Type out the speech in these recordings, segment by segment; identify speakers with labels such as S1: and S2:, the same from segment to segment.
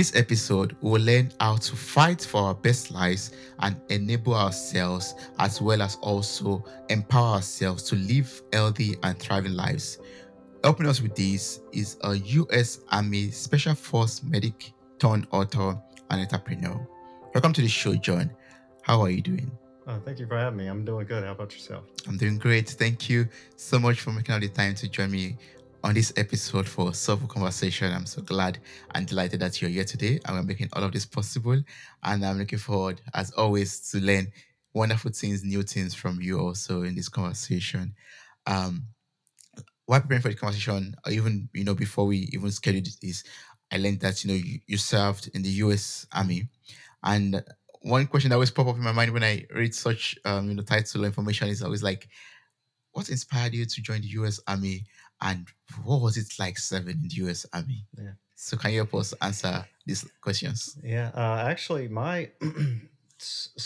S1: this episode, we will learn how to fight for our best lives and enable ourselves, as well as also empower ourselves to live healthy and thriving lives. Helping us with this is a U.S. Army Special Force medic turned author and entrepreneur. Welcome to the show, John. How are you doing?
S2: Thank you for having me. I'm doing good. How about yourself?
S1: I'm doing great. Thank you so much for making out the time to join me on this episode for Soulful Conversation. I'm so glad and delighted that you're here today and we're making all of this possible. And I'm looking forward, as always, to learn wonderful things, new things from you also in this conversation. Um, while preparing for the conversation, or even before we even scheduled this, I learned that you served in the U.S. Army, and one question that always pop up in my mind when I read such title information is always like, what inspired you to join the U.S. Army, and what was it like serving in the U.S. Army?
S2: Yeah.
S1: So can you help us answer these questions?
S2: Yeah. Actually, my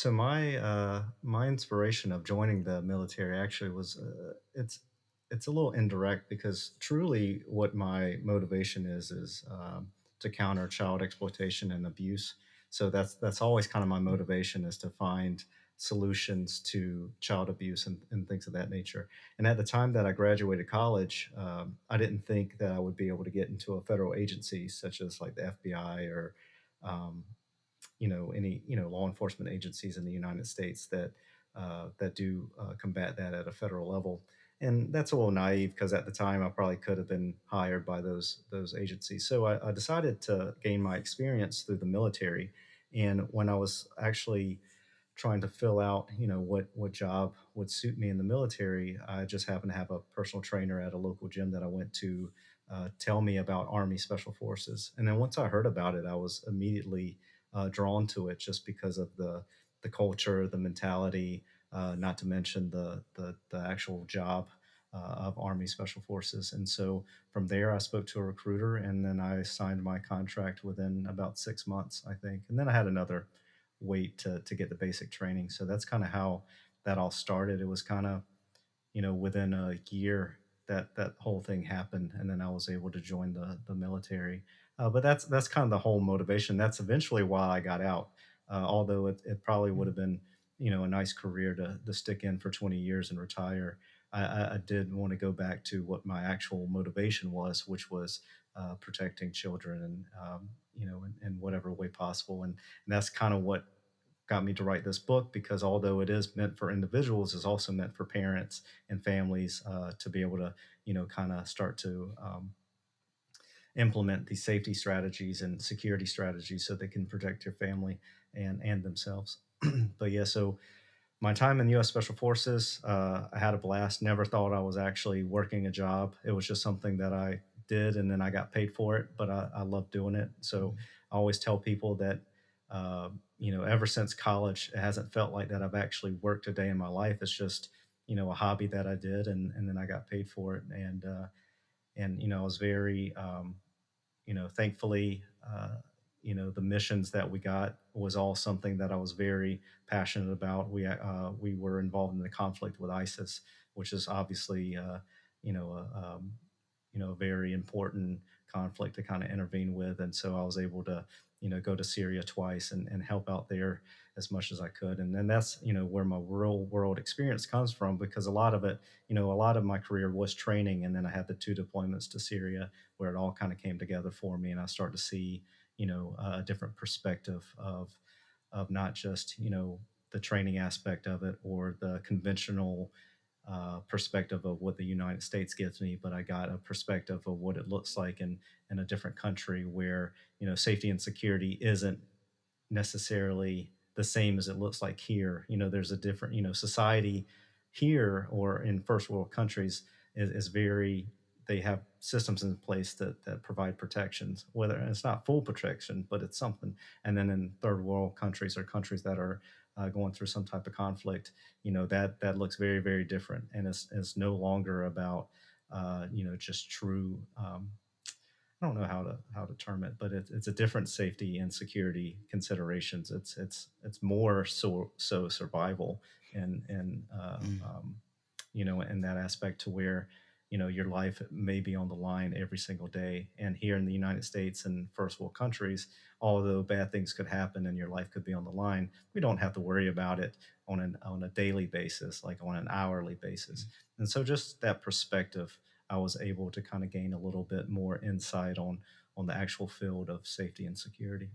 S2: my inspiration of joining the military actually was it's a little indirect because truly what my motivation is to counter child exploitation and abuse. So that's always kind of my motivation is to find solutions to child abuse and things of that nature. And at the time that I graduated college, I didn't think that I would be able to get into a federal agency such as like the FBI or um, any law enforcement agencies in the United States that do combat that at a federal level. And that's a little naive because at the time I probably could have been hired by those agencies. So I decided to gain my experience through the military. And when I was actually trying to fill out, what job would suit me in the military, I just happened to have a personal trainer at a local gym that I went to tell me about Army Special Forces. And then once I heard about it, I was immediately drawn to it just because of the culture, the mentality, not to mention the actual job. Of Army Special Forces. And so from there, I spoke to a recruiter and then I signed my contract within about 6 months, I think. And then I had another wait to get the basic training. So that's kind of how that all started. It was kind of within a year that whole thing happened, and then I was able to join the military. But that's kind of the whole motivation. That's eventually why I got out. Although it probably would have been a nice career to stick in for 20 years and retire. I did want to go back to what my actual motivation was, which was protecting children and in whatever way possible. And that's kind of what got me to write this book because although it is meant for individuals, it's also meant for parents and families to be able to, kind of start to implement these safety strategies and security strategies so they can protect your family and themselves. But yeah, so my time in the U.S. Special Forces, I had a blast. Never thought I was actually working a job. It was just something that I did, and then I got paid for it. But I love doing it. So I always tell people that, ever since college, it hasn't felt like that I've actually worked a day in my life. It's just, a hobby that I did, and then I got paid for it. And I was very thankfully, the missions that we got was all something that I was very passionate about. We were involved in the conflict with ISIS, which is obviously, you know, a, um, a very important conflict to kind of intervene with. And so I was able to, go to Syria twice and help out there as much as I could. And then that's, where my real world experience comes from because a lot of it, a lot of my career was training. And then I had the two deployments to Syria where it all kind of came together for me, and I start to see, a different perspective of not just the training aspect of it or the conventional perspective of what the United States gives me, but I got a perspective of what it looks like in a different country where safety and security isn't necessarily the same as it looks like here. There's a different, society here or in first world countries is very, they have systems in place that provide protections, whether and it's not full protection, but it's something. And then in third world countries or countries that are going through some type of conflict, that looks very, very different. And it's no longer about, just true, I don't know how to term it, but it's a different safety and security considerations. It's more so survival and
S1: Mm.
S2: in that aspect to where your life may be on the line every single day. And here in the United States and first world countries, although bad things could happen and your life could be on the line, we don't have to worry about it on a daily basis, like on an hourly basis. And so just that perspective, I was able to kind of gain a little bit more insight on the actual field of safety and security.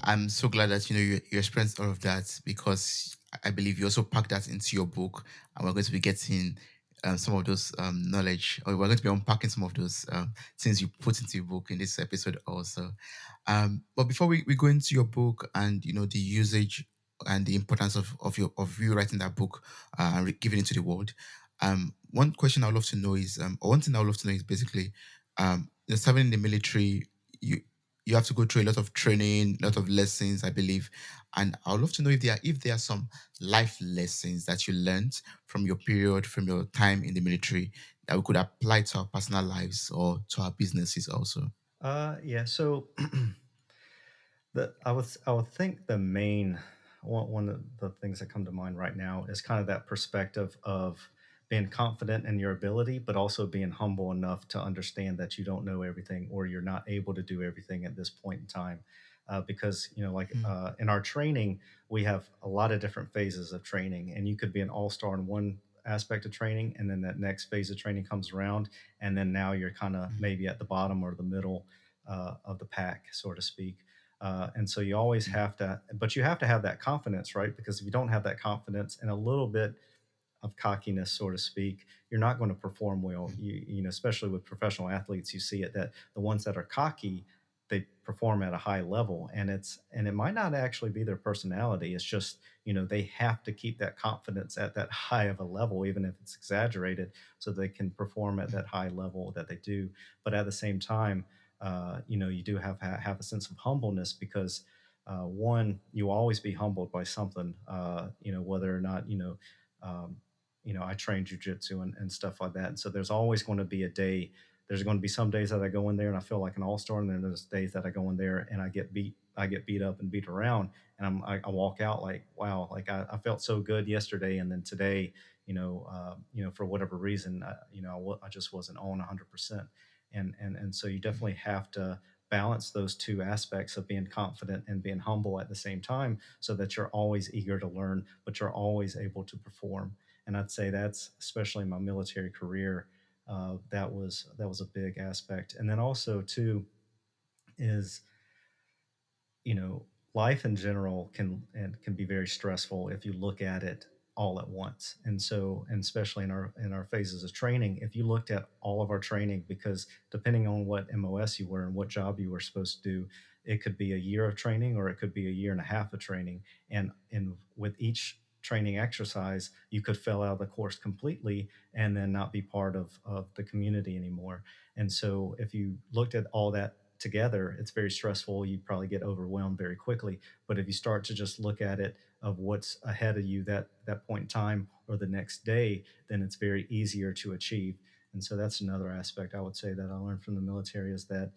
S1: I'm so glad that you experienced all of that, because I believe you also packed that into your book, and we're going to be getting some of those knowledge, or we're going to be unpacking some of those things you put into your book in this episode also. But before we go into your book and the usage and the importance of you writing that book and giving it to the world, one question I'd love to know is, or one thing I'd love to know is basically, serving in the military. You have to go through a lot of training, a lot of lessons, I believe. And I would love to know if there are some life lessons that you learned from your period, from your time in the military, that we could apply to our personal lives or to our businesses also.
S2: Yeah. So I would think the main one of the things that come to mind right now is kind of that perspective of being confident in your ability, but also being humble enough to understand that you don't know everything or you're not able to do everything at this point in time. Because like
S1: Mm,
S2: in our training, we have a lot of different phases of training, and you could be an all-star in one aspect of training, and then that next phase of training comes around, and then now you're kind of
S1: mm,
S2: maybe at the bottom or the middle of the pack, so to speak. And so you always
S1: mm,
S2: have to, but you have to have that confidence, right? Because if you don't have that confidence and a little bit of cockiness, so to speak, you're not going to perform well.
S1: mm,
S2: Especially with professional athletes, you see it that the ones that are cocky, they perform at a high level, and it might not actually be their personality. It's just they have to keep that confidence at that high of a level, even if it's exaggerated, so they can perform at
S1: mm,
S2: that high level that they do. But at the same time, you do have a sense of humbleness because. One, you always be humbled by something, whether or not, um, I train jujitsu and stuff like that. And so there's always going to be a day. There's going to be some days that I go in there and I feel like an all star, and then there's days that I go in there and I get beat up and beat around, and I walk out like, wow, like I felt so good yesterday, and then today, for whatever reason, I just wasn't on 100%, and so you
S1: mm,
S2: definitely have to balance those two aspects of being confident and being humble at the same time so that you're always eager to learn, but you're always able to perform. And I'd say that's especially in my military career. That was a big aspect. And then also too is you know, life in general can be very stressful if you look at it all at once. And so, and especially in our phases of training, if you looked at all of our training, because depending on what MOS you were and what job you were supposed to do, it could be a year of training or it could be a year and a half of training. And with each training exercise, you could fail out of the course completely and then not be part of the community anymore. And so if you looked at all that together, it's very stressful. You probably get overwhelmed very quickly. But if you start to just look at it of what's ahead of you that point in time or the next day, then it's very easier to achieve. And so that's another aspect I would say that I learned from the military is that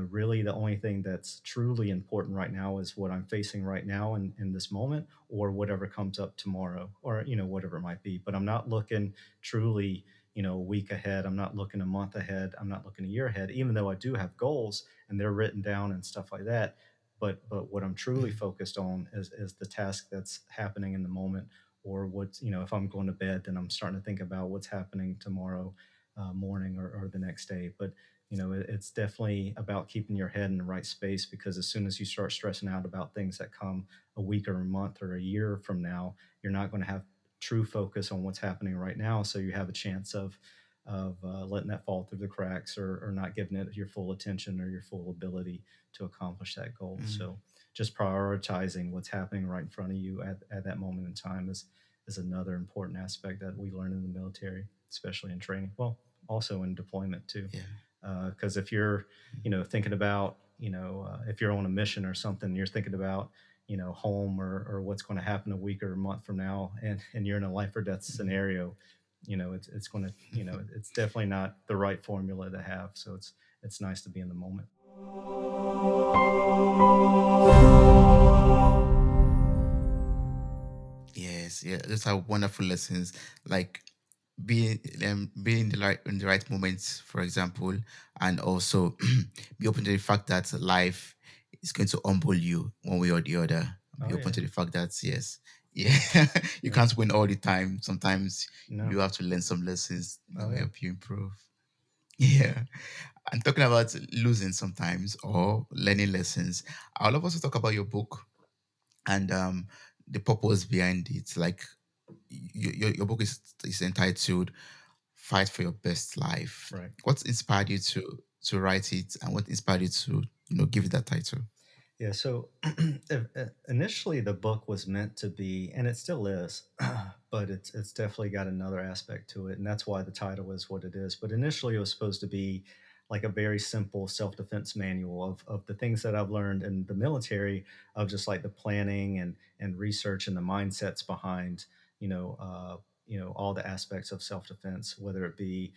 S2: really the only thing that's truly important right now is what I'm facing right now in this moment or whatever comes up tomorrow or whatever it might be. But I'm not looking truly a week ahead. I'm not looking a month ahead. I'm not looking a year ahead, even though I do have goals and they're written down and stuff like that. But what I'm truly
S1: mm,
S2: focused on is the task that's happening in the moment, or what's if I'm going to bed, then I'm starting to think about what's happening tomorrow morning or the next day. But it's definitely about keeping your head in the right space because as soon as you start stressing out about things that come a week or a month or a year from now, you're not going to have true focus on what's happening right now. So you have a chance of letting that fall through the cracks or not giving it your full attention or your full ability to accomplish that goal.
S1: mm.
S2: So just prioritizing what's happening right in front of you at that moment in time is another important aspect that we learn in the military, especially in training. Well, also in deployment too.
S1: Yeah.
S2: Because if you're,
S1: Mm,
S2: thinking about, if you're on a mission or something, you're thinking about, home or what's going to happen a week or a month from now, and you're in a life or death
S1: mm.
S2: scenario, it's going to, it's definitely not the right formula to have. So it's nice to be in the moment.
S1: Yeah, those are wonderful lessons. Like being in the right moments, for example, and also be open to the fact that life is going to humble you one way or the other. Be
S2: Oh
S1: open
S2: yeah.
S1: to the fact that yes, yeah, you
S2: Yeah.
S1: can't win all the time. Sometimes
S2: No.
S1: you have to learn some lessons that
S2: Oh
S1: will
S2: yeah.
S1: help you improve. Yeah. And talking about losing sometimes or learning lessons, I'll also talk about your book and the purpose behind it. Like your book is entitled "Fight for Your Best Life."
S2: Right.
S1: What inspired you to write it, and what inspired you to give it that title?
S2: Yeah, so initially the book was meant to be, and it still is, but it's definitely got another aspect to it, and that's why the title is what it is. But initially, it was supposed to be like a very simple self defense manual of the things that I've learned in the military, of just like the planning and research and the mindsets behind, you know, uh, all the aspects of self defense, whether it be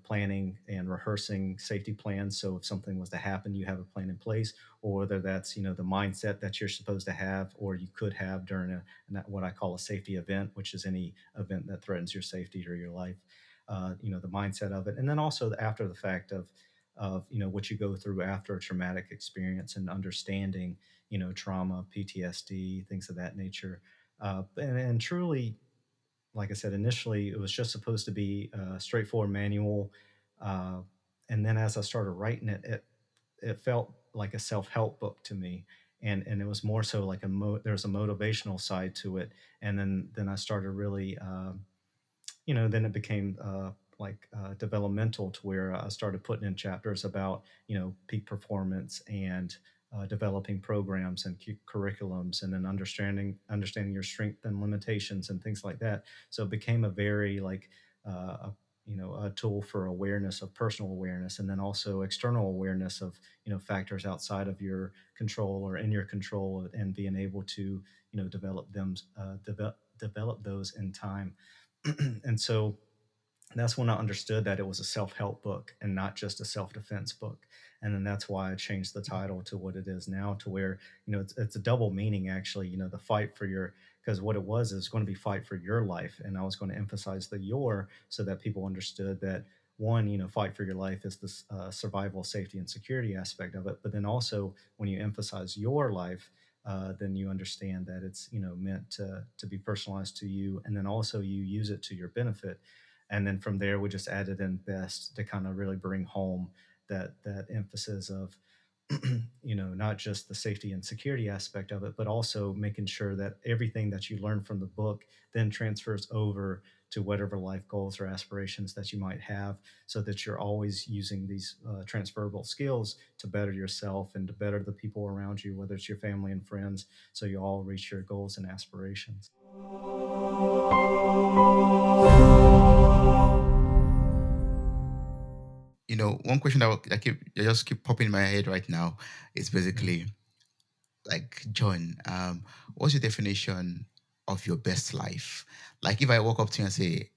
S2: planning and rehearsing safety plans. So if something was to happen, you have a plan in place, or whether that's the mindset that you're supposed to have or you could have during what I call a safety event, which is any event that threatens your safety or your life. The mindset of it, and then also the after the fact of what you go through after a traumatic experience and understanding trauma, PTSD, things of that nature. And truly, like I said, initially it was just supposed to be a straightforward manual. Uh, and then as I started writing it, it felt like a self-help book to me. And it was more so like there's a motivational side to it. And then I started really, then it became developmental, to where I started putting in chapters about peak performance and developing programs and curriculums, and then understanding your strength and limitations and things like that. So it became a very like a tool for awareness, of personal awareness, and then also external awareness of factors outside of your control or in your control, and being able to develop those in time. And so that's when I understood that it was a self help book and not just a self defense book. And then that's why I changed the title to what it is now, to where, it's a double meaning actually, the fight for your, because what it was is going to be fight for your life. And I was going to emphasize the your, so that people understood that one, fight for your life is this survival, safety, and security aspect of it. But then also when you emphasize your life, then you understand that it's meant to be personalized to you, and then also you use it to your benefit. And then from there we just added in best to kind of really bring home that emphasis of not just the safety and security aspect of it, but also making sure that everything that you learn from the book then transfers over to whatever life goals or aspirations that you might have, so that you're always using these transferable skills to better yourself and to better the people around you, whether it's your family and friends, so you all reach your goals and aspirations.
S1: One question that just keep popping in my head right now is
S2: Mhm.
S1: basically like, John, what's your definition of your best life? Like, if I walk up to you and say,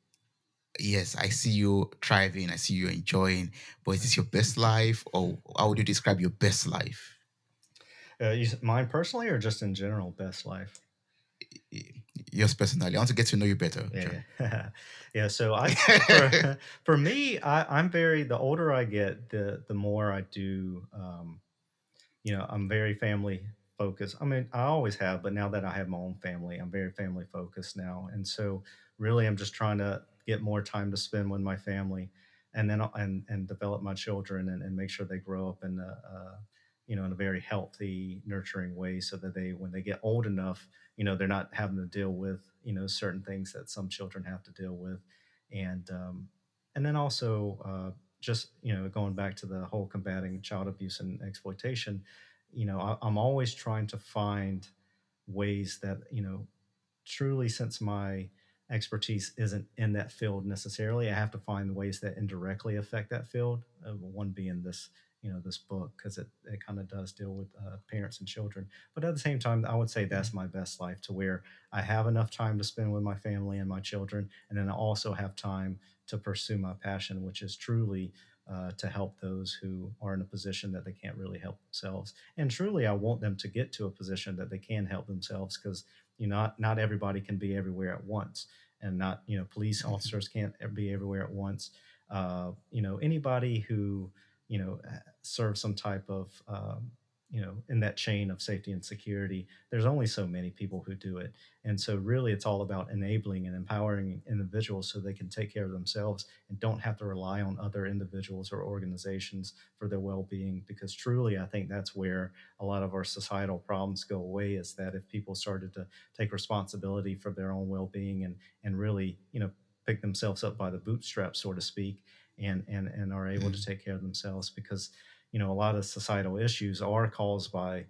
S1: yes, I see you thriving, I see you enjoying, but is
S2: Right.
S1: this your best life, or how would you describe your best life?
S2: Mine personally, or just in general, best life?
S1: Yours personally. I want to get to know you better,
S2: Yeah,
S1: John.
S2: yeah, yeah. So for for me, I'm very, the older I get, the more I do. I'm very family focused. I mean, I always have, but now that I have my own family, I'm very family focused now. And so really I'm just trying to get more time to spend with my family, and then and develop my children, and make sure they grow up in in a very healthy, nurturing way, so that they, when they get old enough, they're not having to deal with, certain things that some children have to deal with. And then also, just, going back to the whole combating child abuse and exploitation, I'm always trying to find ways that, truly, since my expertise isn't in that field necessarily, I have to find ways that indirectly affect that field. One being this, this book, because it kind of does deal with parents and children. But at the same time, I would say that's my best life, to where I have enough time to spend with my family and my children, and then I also have time to pursue my passion, which is truly to help those who are in a position that they can't really help themselves. And truly, I want them to get to a position that they can help themselves, because not everybody can be everywhere at once, and not police
S1: Mhm.
S2: officers can't be everywhere at once. Anybody who serves some type of in that chain of safety and security, there's only so many people who do it. And so really it's all about enabling and empowering individuals so they can take care of themselves and don't have to rely on other individuals or organizations for their well-being. Because truly, I think that's where a lot of our societal problems go away, is that if people started to take responsibility for their own well-being and really pick themselves up by the bootstraps, so to speak, and are able to
S1: Mhm.
S2: take care of themselves. Because a lot of societal issues are caused by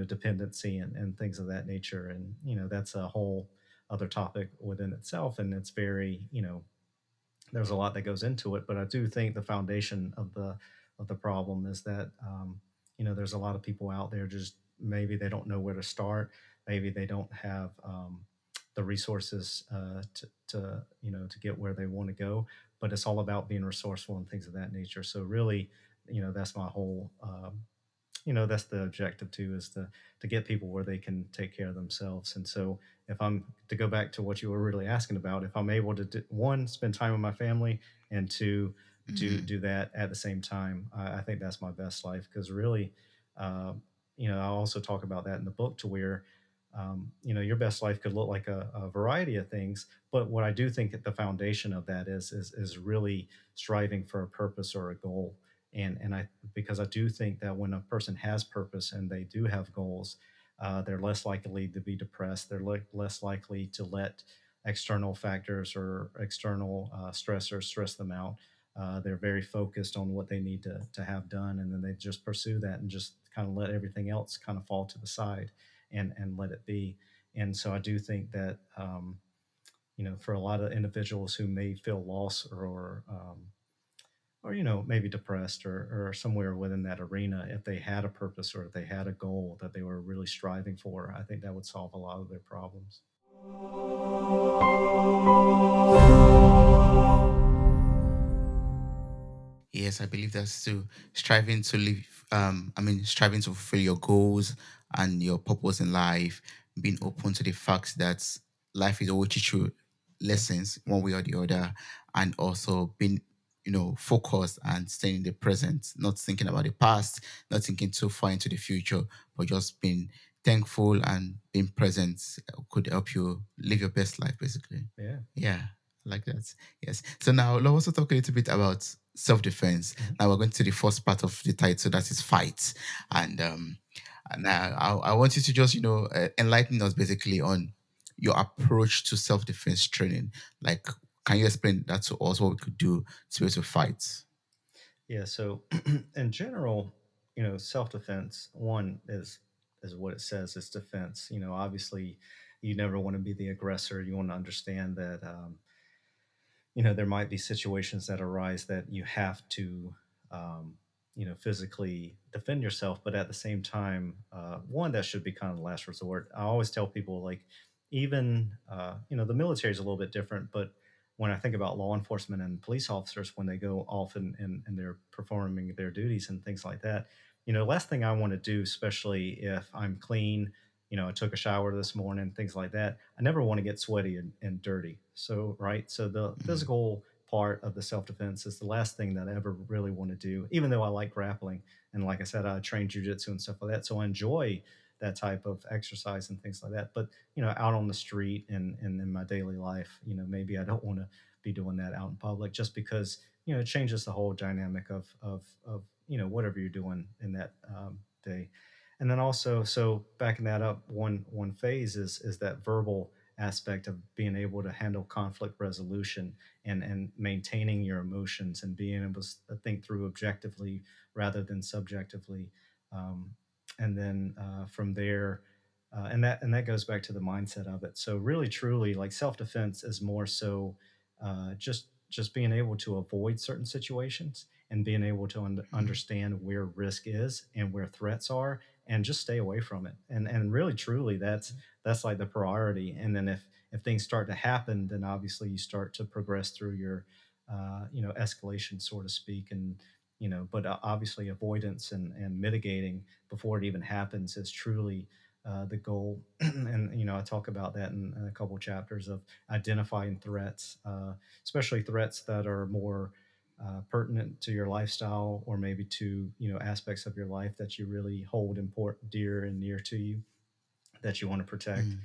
S2: dependency and things of that nature. And that's a whole other topic within itself, and it's very there's a lot that goes into it. But I do think the foundation of the problem is that there's a lot of people out there, just maybe they don't know where to start, maybe they don't have the resources to get where they want to go. But it's all about being resourceful and things of that nature. So really, that's my whole that's the objective too, is to get people where they can take care of themselves. And so if I'm to go back to what you were really asking about, if I'm able to one, spend time with my family, and two, do
S1: Mhm.
S2: that at the same time, I think that's my best life. Because really, um, I also talk about that in the book, to where your best life could look like a variety of things. But what I do think at the foundation of that is really striving for a purpose or a goal. And I because I do think that when a person has purpose and they do have goals, they're less likely to be depressed. They're less likely to let external factors or external stressors stress them out. They're very focused on what they need to have done, and then they just pursue that and just kind of let everything else kind of fall to the side and let it be. And so I do think that for a lot of individuals who may feel lost or maybe depressed or somewhere within that arena, if they had a purpose or if they had a goal that they were really striving for, I think that would solve a lot of their problems.
S1: Yes, I believe that's to striving to live, striving to fulfill your goals and your purpose in life, being
S2: Mhm.
S1: open to the fact that life is always teach you
S2: Yeah,
S1: lessons one way or the other, and also being, focused and staying in the present, not thinking about the past, not thinking too far into the future, but just being thankful and being present could help you live your best life, basically.
S2: yeah.
S1: Yeah, I like that. Yes. So now let's also talk a little bit about self-defense.
S2: Mhm.
S1: Now we're going to the first part of the title, that is fight. And I want you to just enlighten us basically on your approach to self-defense training. Like, can you explain that to us? What we could do to be able to fight?
S2: Yeah. So, in general, self defense, one is what it says, it's defense. Obviously, you never want to be the aggressor. You want to understand that there might be situations that arise that you have to um, physically defend yourself. But at the same time, one, that should be kind of the last resort. I always tell people, like, even the military is a little bit different, but when I think about law enforcement and police officers, when they go off and they're performing their duties and things like that, last thing I want to do, especially if I'm clean, I took a shower this morning, things like that. I never want to get sweaty and dirty. So, right. So, the
S1: Mm,
S2: physical part of the self defense is the last thing that I ever really want to do, even though I like grappling. And like I said, I train jujitsu and stuff like that. So, I enjoy that type of exercise and things like that. But, out on the street and in my daily life, maybe I don't want to be doing that out in public, just because, it changes the whole dynamic of whatever you're doing in that day. And then also, so backing that up, one phase is that verbal aspect of being able to handle conflict resolution and maintaining your emotions and being able to think through objectively rather than subjectively. Um, and then from there, and that goes back to the mindset of it. So really, truly, like, self defense is more so just being able to avoid certain situations and being able to
S1: mm,
S2: understand where risk is and where threats are, and just stay away from it. And really, truly, that's like the priority. And then if things start to happen, then obviously you start to progress through your escalation, so to speak. And but obviously avoidance and mitigating before it even happens is truly the goal. And I talk about that in a couple chapters of identifying threats, especially threats that are more pertinent to your lifestyle, or maybe to aspects of your life that you really hold important, dear and near to you, that you want to protect.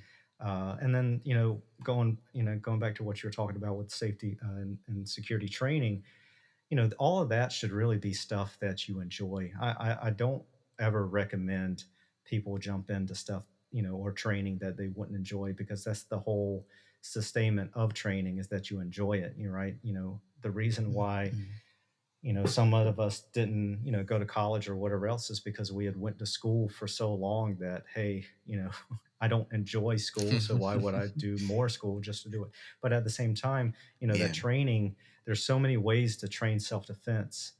S1: Mm,
S2: And then going back to what you were talking about with safety and security training, all of that should really be stuff that you enjoy. I don't ever recommend people jump into stuff, or training that they wouldn't enjoy, because that's the whole sustainment of training, is that you enjoy it. You're right. The reason
S1: mm,
S2: why
S1: mm.
S2: some of us didn't go to college or whatever else is because we had went to school for so long that, hey, I don't enjoy school, so why would I do more school just to do it? But at the same time, that
S1: Yeah.
S2: training, there's so many ways to train self-defense,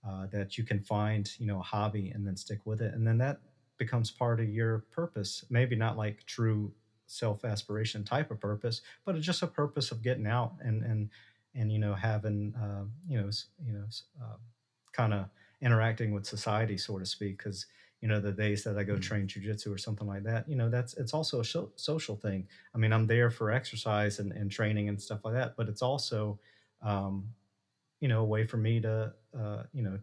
S2: that you can find a hobby and then stick with it, and then that becomes part of your purpose. Maybe not like true self-aspiration type of purpose, but it's just a purpose of getting out and having kind of interacting with society, so to speak. Because the days that I go
S1: Mm,
S2: train jujitsu or something like that, that's it's also a social thing. I mean, I'm there for exercise and training and stuff like that, but it's also um, a way for me to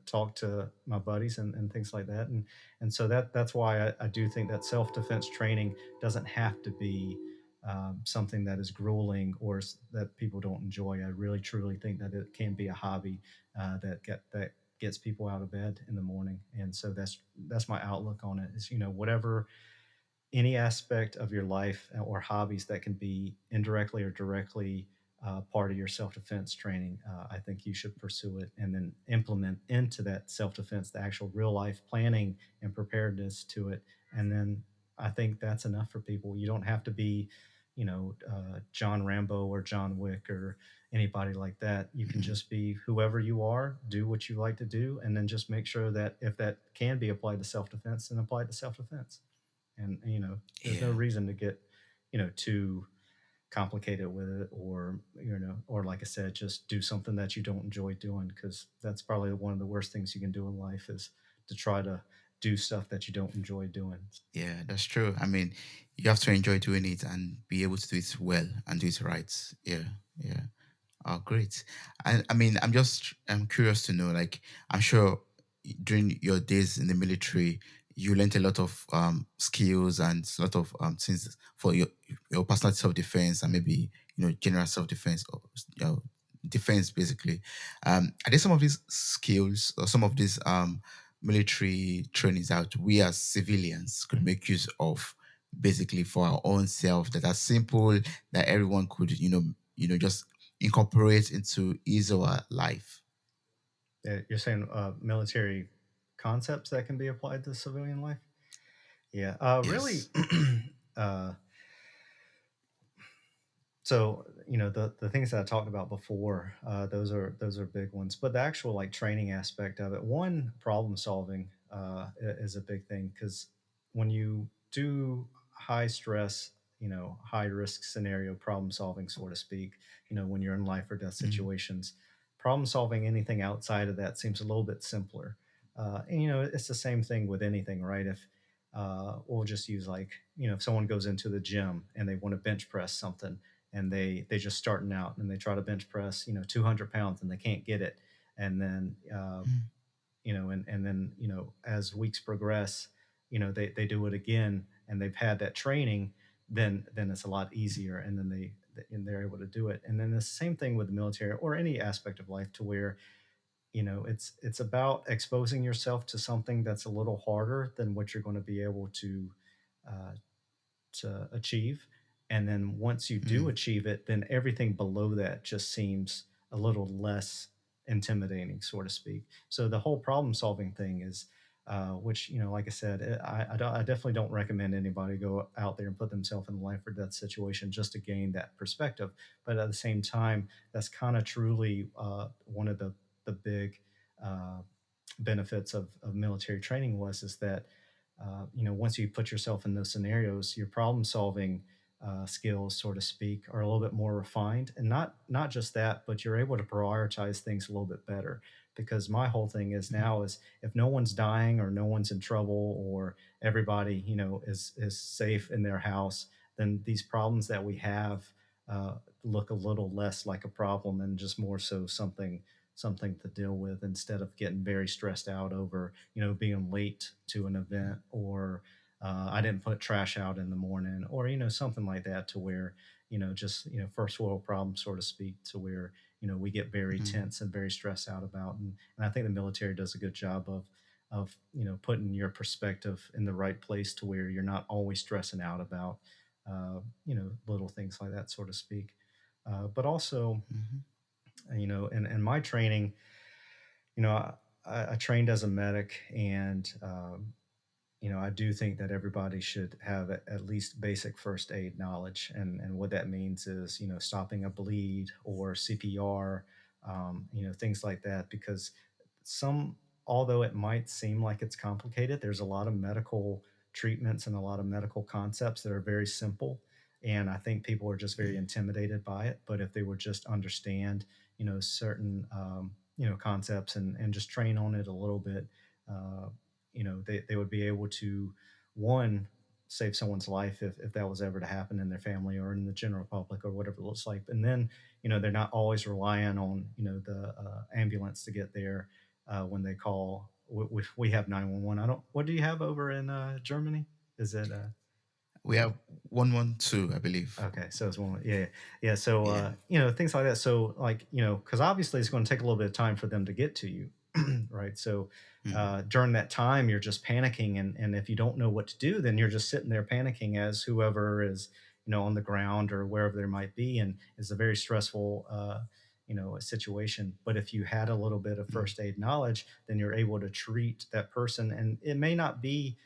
S2: talk to my buddies and things like that. And so that's why I do think that self-defense training doesn't have to be something that is grueling, or that people don't enjoy. I really truly think that it can be a hobby that gets people out of bed in the morning. And so that's my outlook on it, is whatever, any aspect of your life or hobbies that can be indirectly or directly part of your self-defense training, I think you should pursue it, and then implement into that self-defense the actual real life planning and preparedness to it. And then I think that's enough for people. You don't have to be John Rambo or John Wick or anybody like that. You can
S1: mm.
S2: just be whoever you are, do what you like to do, and then just make sure that if that can be applied to self-defense, then apply it to self-defense. And there's no
S1: Yeah.
S2: reason to get too complicated with it, or or like I said, just do something that you don't enjoy doing, because that's probably one of the worst things you can do in life, is to try to do stuff that you don't enjoy doing.
S1: Yeah, that's true. I mean, you have to enjoy doing it and be able to do it well and do it right. Yeah. Yeah. Oh, great. And I mean, I'm curious to know, like, I'm sure during your days in the military, you learned a lot of skills and a lot of things for your personal self defense and maybe, general self defense or, defense basically. Are there some of these skills or some of these military trainings that we as civilians could make use of basically for our own self that are simple that everyone could, just incorporate into his or her life.
S2: You're saying military concepts that can be applied to civilian life? Yeah, really.
S1: Yes.
S2: uh, So, the things that I talked about before, those are big ones. But the actual like training aspect of it, one, problem solving is a big thing, because when you do high stress, high risk scenario problem solving, so to speak, when you're in life or death
S1: Mm,
S2: situations, problem solving anything outside of that seems a little bit simpler. And it's the same thing with anything, right? If we'll just use, like, if someone goes into the gym and they want to bench press something, and they just starting out and they try to bench press 200 pounds and they can't get it, and then
S1: mm,
S2: and then as weeks progress, they do it again, and they've had that training, then it's a lot easier, and then they're able to do it. And then the same thing with the military or any aspect of life, to where it's about exposing yourself to something that's a little harder than what you're going to be able uh, to achieve. And then once you do
S1: mm,
S2: achieve it, then everything below that just seems a little less intimidating, so to speak. So the whole problem solving thing is, which, like I said, I definitely don't recommend anybody go out there and put themselves in a life or death situation just to gain that perspective. But at the same time, that's kind of truly one of the big uh, benefits of military training was, is that once you put yourself in those scenarios, your problem solving skills, so to speak, are a little bit more refined, and not just that, but you're able to prioritize things a little bit better. Because my whole thing is
S1: Mhm.
S2: now is if no one's dying or no one's in trouble or everybody is safe in their house, then these problems that we have look a little less like a problem and just more so something to deal with instead of getting very stressed out over being late to an event or I didn't put trash out in the morning or something like that to where just first world problem so to speak to where we get very
S1: Mhm.
S2: tense and very stressed out about and I think the military does a good job of putting your perspective in the right place to where you're not always stressing out about little things like that so to speak but also
S1: Mhm.
S2: in my training I trained as a medic and I do think that everybody should have at least basic first aid knowledge, and what that means is stopping a bleed or CPR, things like that. Because some, although it might seem like it's complicated, there's a lot of medical treatments and a lot of medical concepts that are very simple, and I think people are just very
S1: Mhm.
S2: intimidated by it. But if they would just understand, certain concepts and just train on it a little bit. They would be able to one save someone's life if that was ever to happen in their family or in the general public or whatever it looks like and then they're not always relying on the ambulance to get there when they call we have 911. I don't What do you have over in Germany? Is it
S1: We have 112, I believe.
S2: Okay, so it's one, yeah, yeah. So
S1: Yeah.
S2: things like that. So like because obviously it's going to take a little bit of time for them to get to you, right? So
S1: Mm.
S2: during that time, you're just panicking, and if you don't know what to do, then you're just sitting there panicking as whoever is on the ground or wherever there might be, and it's a very stressful situation. But if you had a little bit of
S1: Mm.
S2: first aid knowledge, then you're able to treat that person, and it may not be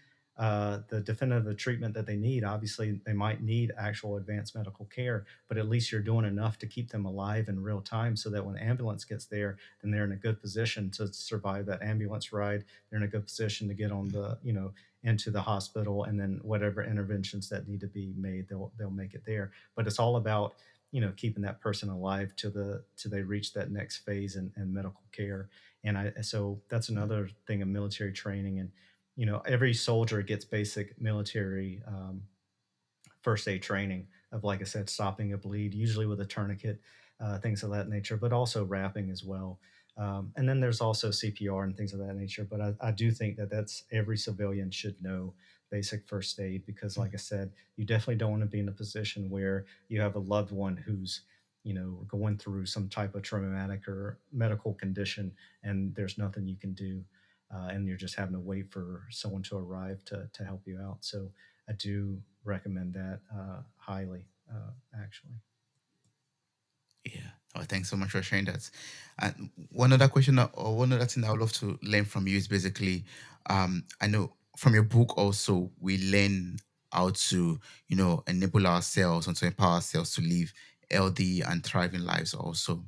S2: the definitive treatment that they need. Obviously, they might need actual advanced medical care, but at least you're doing enough to keep them alive in real time so that when the ambulance gets there, then they're in a good position to survive that ambulance ride. They're in a good position to get on
S1: Mhm.
S2: into the hospital, and then whatever interventions that need to be made, they'll make it there. But it's all about keeping that person alive till they reach that next phase in medical care. And I so that's
S1: Mm.
S2: another thing of military training. And every soldier gets basic military first aid training of, like I said, stopping a bleed, usually with a tourniquet, things of that nature, but also wrapping as well. And then there's also CPR and things of that nature. But I do think that that's every civilian should know basic first aid because, like I
S1: Mm.
S2: said, you definitely don't want to be in a position where you have a loved one who's going through some type of traumatic or medical condition and there's nothing you can do and you're just having to wait for someone to arrive to help you out. So I do recommend that highly, actually.
S1: Yeah. Oh, thanks so much for sharing that. And one other question or one other thing I would love to learn from you is basically, I know from your book also we learn how to, enable ourselves and to empower ourselves to live healthy and thriving lives also.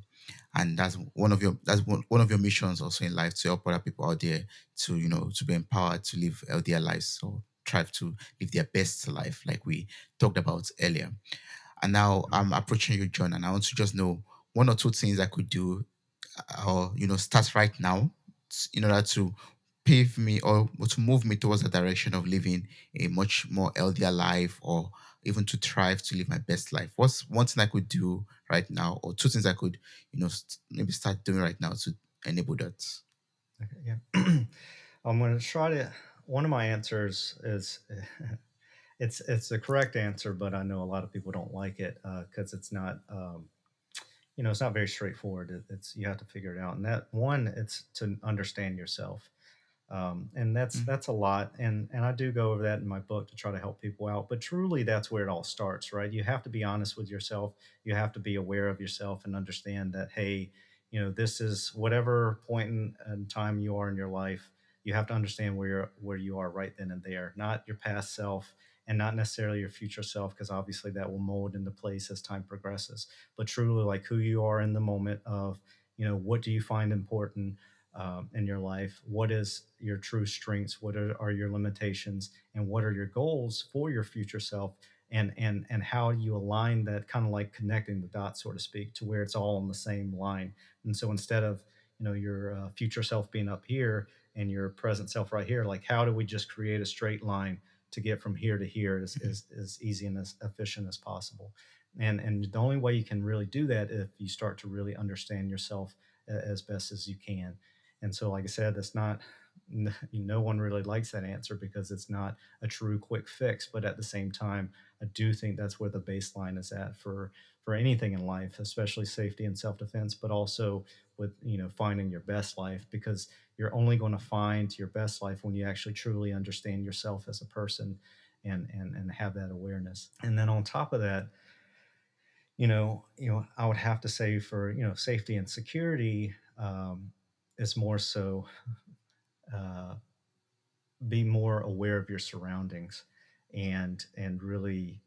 S1: And one of your missions also in life to help other people out there to, to be empowered to live healthier lives or thrive to live their best life, like we talked about earlier. And now
S2: Mhm.
S1: I'm approaching you, John, and I want to just know one or two things I could do or, start right now in order to pave me or to move me towards the direction of living a much more healthier life or even to thrive to live my best life. What's one thing I could do right now or two things I could, maybe start doing right now to enable that?
S2: Okay, yeah. I'm going to try to. One of my answers is it's the correct answer, but I know a lot of people don't like it because it's not. It's not very straightforward. It's you have to figure it out. And that one, it's to understand yourself. And
S1: Mm.
S2: that's a lot, and I do go over that in my book to try to help people out. But truly, that's where it all starts, right? You have to be honest with yourself. You have to be aware of yourself and understand that, hey, this is whatever point in time you are in your life. You have to understand where you are right then and there, not your past self, and not necessarily your future self, because obviously that will mold into place as time progresses. But truly, like who you are in the moment of, what do you find important in your life? What is your true strengths? What are your limitations? And what are your goals for your future self? and how you align that, kind of like connecting the dots, so to speak, to where it's all on the same line. And so instead of your future self being up here and your present self right here, like how do we just create a straight line to get from here to here
S1: Mhm.
S2: as easy and as efficient as possible. And the only way you can really do that if you start to really understand yourself as best as you can. And so, like I said, that's not, no one really likes that answer because it's not a true quick fix. But at the same time, I do think that's where the baseline is at for anything in life, especially safety and self defense, but also with finding your best life, because you're only going to find your best life when you actually truly understand yourself as a person and have that awareness. And then on top of that, I would have to say for safety and security, is more so, uh, be more aware of your surroundings and really,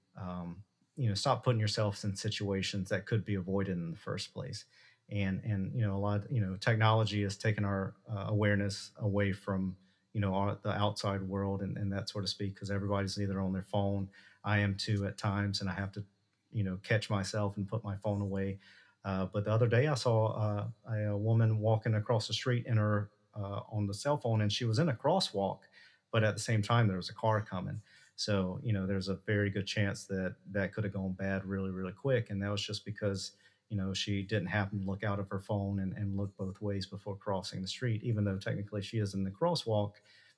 S2: stop putting yourselves in situations that could be avoided in the first place. And a lot of, technology has taken our awareness away from the outside world and that sort of speak, because everybody's either on their phone. I am too at times, and I have to catch myself and put my phone away. But the other day I saw a woman walking across the street in her on the cell phone, and she was in a crosswalk, but at the same time there was a car coming. So there's a very good chance that that could have gone bad really really quick, and that was just because she didn't happen to look out of her phone and look both ways before crossing the street, even though technically she is in the crosswalk.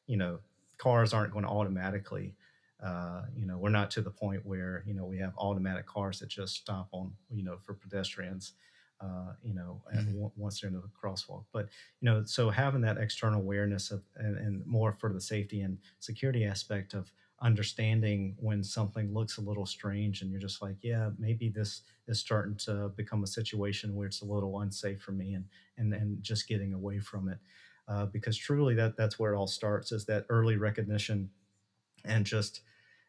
S2: you know Cars aren't going to automatically, we're not to the point where we have automatic cars that just stop on for pedestrians,
S1: Mhm.
S2: once they're in the crosswalk. But so having that external awareness of, and more for the safety and security aspect of understanding when something looks a little strange, and you're just like, yeah, maybe this is starting to become a situation where it's a little unsafe for me, and just getting away from it. Because truly that's where it all starts, is that early recognition. And just,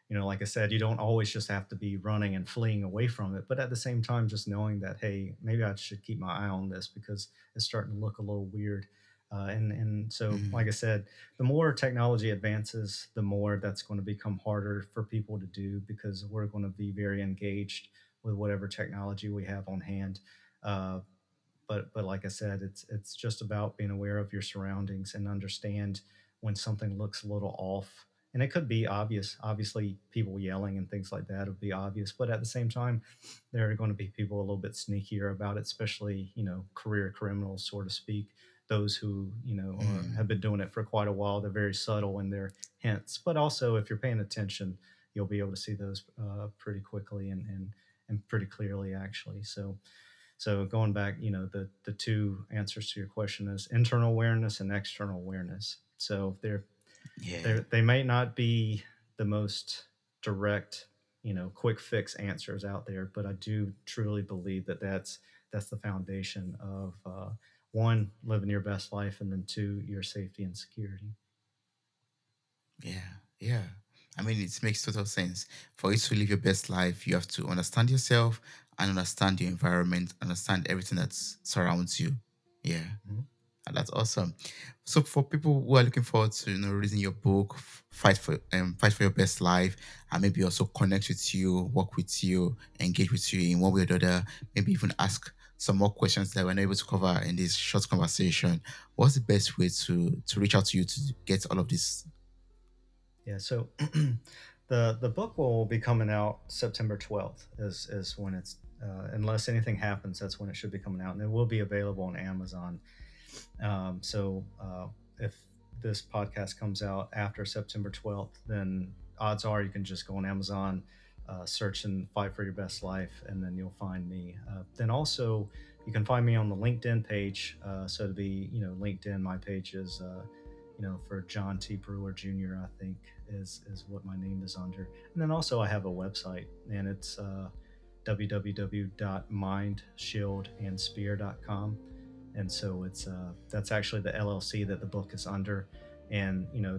S2: like I said, you don't always just have to be running and fleeing away from it, but at the same time, just knowing that, hey, maybe I should keep my eye on this because it's starting to look a little weird. And so, like I
S1: Mhm.
S2: said, the more technology advances, the more that's going to become harder for people to do, because we're going to be very engaged with whatever technology we have on hand. Uh, but like I said, it's just about being aware of your surroundings and understand when something looks a little off. And it could be obvious. Obviously, people yelling and things like that would be obvious. But at the same time, there are going to be people a little bit sneakier about it, especially career criminals, so to speak. Those who have
S1: Mhm.
S2: been doing it for quite a while. They're very subtle in their hints. But also, if you're paying attention, you'll be able to see those pretty quickly and pretty clearly, actually. So going back, the two answers to your question is internal awareness and external awareness. So
S1: Yeah.
S2: they may not be the most direct, quick fix answers out there, but I do truly believe that that's the foundation of, one, living your best life, and then two, your safety and security.
S1: Yeah, yeah. I mean, it makes total sense. For you to live your best life, you have to understand yourself and understand your environment, understand everything that surrounds you. Yeah,
S2: Mhm.
S1: and that's awesome. So, for people who are looking forward to reading your book, fight for your best life, and maybe also connect with you, work with you, engage with you in one way or the other, maybe even ask some more questions that we're not able to cover in this short conversation. What's the best way to reach out to you to get all of this?
S2: Yeah, so the book will be coming out September 12th is when it's, unless anything happens, that's when it should be coming out, and it will be available on Amazon. So if this podcast comes out after September 12th, then odds are you can just go on Amazon, search and fight for your best life, and then you'll find me. Then also, you can find me on the LinkedIn page. So to be, LinkedIn, my page is, for John T. Brewer Jr., I think is what my name is under. And then also, I have a website, and it's www.mindshieldandSpear.com. And so it's, that's actually the LLC that the book is under. And
S1: Hmm.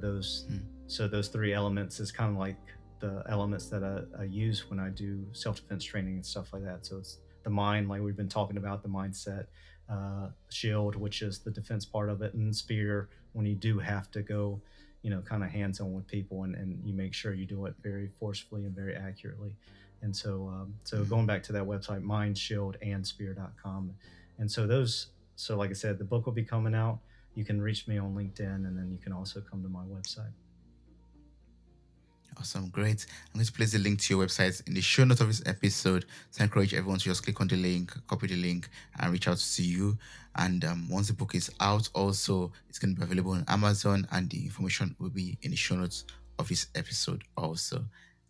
S2: those three elements is kind of like the elements that I use when I do self-defense training and stuff like that. So it's the mind, like we've been talking about, the mindset, shield, which is the defense part of it, and spear, when you do have to go kind of hands on with people, and you make sure you do it very forcefully and very accurately. And so
S1: Mm.
S2: going back to that website, mindshieldandsphere.com. And so like I said, the book will be coming out. You can reach me on LinkedIn, and then you can also come to my website.
S1: Awesome, great. I'm going to place the link to your website in the show notes of this episode. So I encourage everyone to just click on the link, copy the link, and reach out to you. And once the book is out, also, it's going to be available on Amazon, and the information will be in the show notes of this episode also.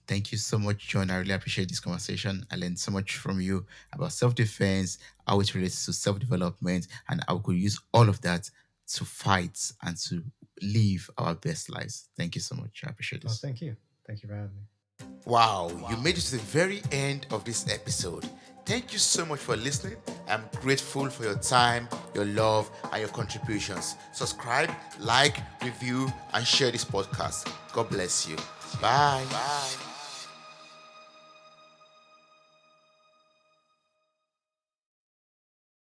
S1: Thank you so much, John. I really appreciate this conversation. I learned so much from you about self defense, how it relates to self development, and how we could use all of that to fight and to live our best lives. Thank you so much. I appreciate
S2: Oh,
S1: this.
S2: thank you. Thank you for having me.
S1: Wow, you made it to the very end of this episode. Thank you so much for listening. I'm grateful for your time, your love, and your contributions. Subscribe, like, review, and share this podcast. God bless you. Bye. Bye.